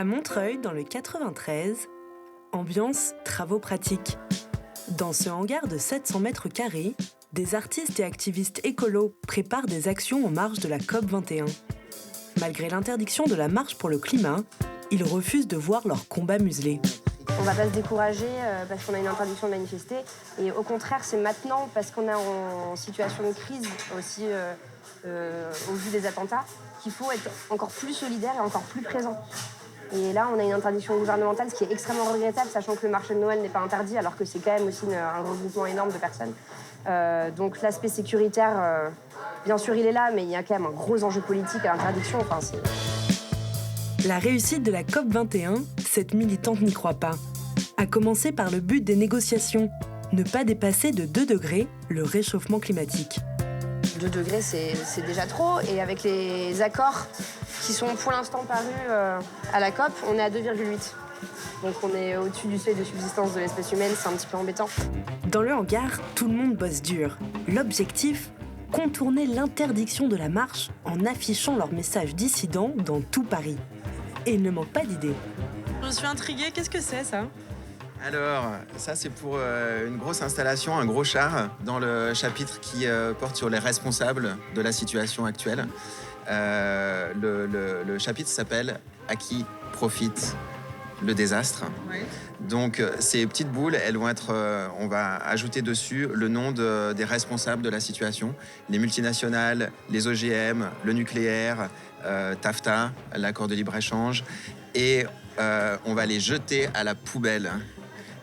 À Montreuil, dans le 93, ambiance travaux pratiques. Dans ce hangar de 700 mètres carrés, des artistes et activistes écolos préparent des actions en marge de la COP21. Malgré l'interdiction de la marche pour le climat, ils refusent de voir leur combat muselé. On ne va pas se décourager parce qu'on a une interdiction de manifester. Et au contraire, c'est maintenant, parce qu'on est en situation de crise aussi, au vu des attentats, qu'il faut être encore plus solidaire et encore plus présent. Et là, on a une interdiction gouvernementale, ce qui est extrêmement regrettable, sachant que le marché de Noël n'est pas interdit, alors que c'est quand même aussi un regroupement énorme de personnes. Donc l'aspect sécuritaire, bien sûr, il est là, mais il y a quand même un gros enjeu politique à l'interdiction. Enfin, La réussite de la COP21, cette militante n'y croit pas. À commencer par le but des négociations, ne pas dépasser de 2 degrés le réchauffement climatique. 2 degrés, c'est déjà trop. Et avec les accords qui sont pour l'instant parus à la COP, on est à 2,8. Donc on est au-dessus du seuil de subsistance de l'espèce humaine, c'est un petit peu embêtant. Dans le hangar, tout le monde bosse dur. L'objectif, contourner l'interdiction de la marche en affichant leur message dissident dans tout Paris. Et il ne manque pas d'idées. Je suis intriguée, qu'est-ce que c'est ça ? Alors, ça c'est pour une grosse installation, un gros char, dans le chapitre qui porte sur les responsables de la situation actuelle. Le chapitre s'appelle « À qui profite le désastre ?» Oui. Donc, ces petites boules, elles vont être, on va ajouter dessus le nom des responsables de la situation. Les multinationales, les OGM, le nucléaire, TAFTA, l'accord de libre-échange. Et on va les jeter à la poubelle.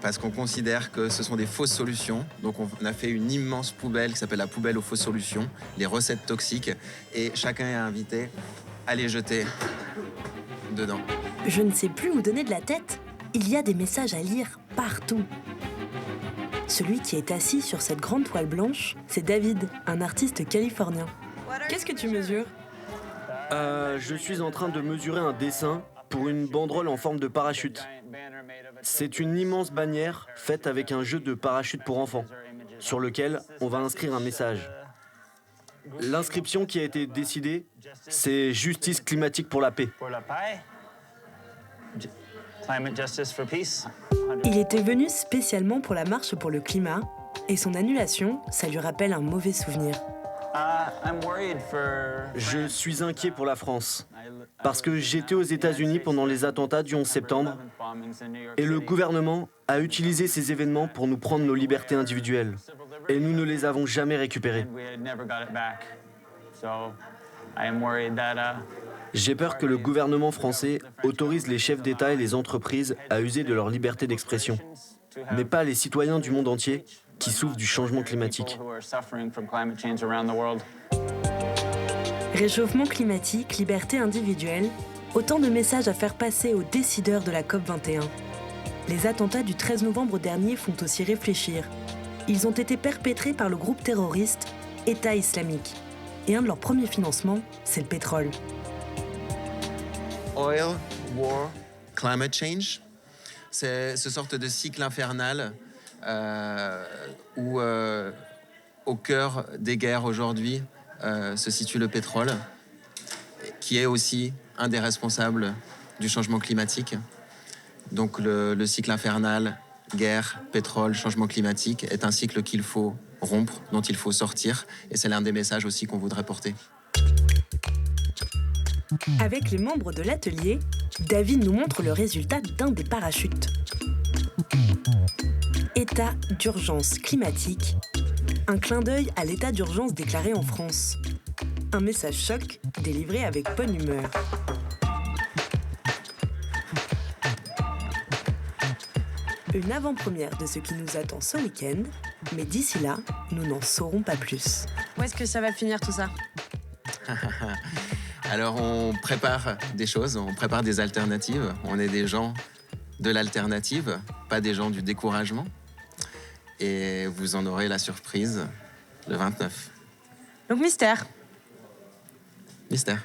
Parce qu'on considère que ce sont des fausses solutions. Donc on a fait une immense poubelle qui s'appelle la poubelle aux fausses solutions, les recettes toxiques, et chacun est invité à les jeter dedans. Je ne sais plus où donner de la tête. Il y a des messages à lire partout. Celui qui est assis sur cette grande toile blanche, c'est David, un artiste californien. Qu'est-ce que tu mesures ? Je suis en train de mesurer un dessin pour une banderole en forme de parachute. C'est une immense bannière faite avec un jeu de parachute pour enfants, sur lequel on va inscrire un message. L'inscription qui a été décidée, c'est « Justice climatique pour la paix ». Il était venu spécialement pour la marche pour le climat, et son annulation, ça lui rappelle un mauvais souvenir. Je suis inquiet pour la France, parce que j'étais aux États-Unis pendant les attentats du 11 septembre, et le gouvernement a utilisé ces événements pour nous prendre nos libertés individuelles, et nous ne les avons jamais récupérées. J'ai peur que le gouvernement français autorise les chefs d'État et les entreprises à user de leur liberté d'expression, mais pas les citoyens du monde entier qui souffrent du changement climatique. Réchauffement climatique, liberté individuelle, autant de messages à faire passer aux décideurs de la COP21. Les attentats du 13 novembre dernier font aussi réfléchir. Ils ont été perpétrés par le groupe terroriste État islamique. Et un de leurs premiers financements, c'est le pétrole. Oil, war, climate change, c'est ce sorte de cycle infernal où au cœur des guerres aujourd'hui se situe le pétrole, qui est aussi un des responsables du changement climatique. Donc le cycle infernal, guerre, pétrole, changement climatique, est un cycle qu'il faut rompre, dont il faut sortir, et c'est l'un des messages aussi qu'on voudrait porter. Avec les membres de l'atelier, David nous montre le résultat d'un des parachutes. État d'urgence climatique, un clin d'œil à l'état d'urgence déclaré en France. Un message choc délivré avec bonne humeur. Une avant-première de ce qui nous attend ce week-end, mais d'ici là, nous n'en saurons pas plus. Où est-ce que ça va finir tout ça ? Alors on prépare des choses, on prépare des alternatives. On est des gens de l'alternative, pas des gens du découragement. Et vous en aurez la surprise le 29. Donc mystère. Mystère.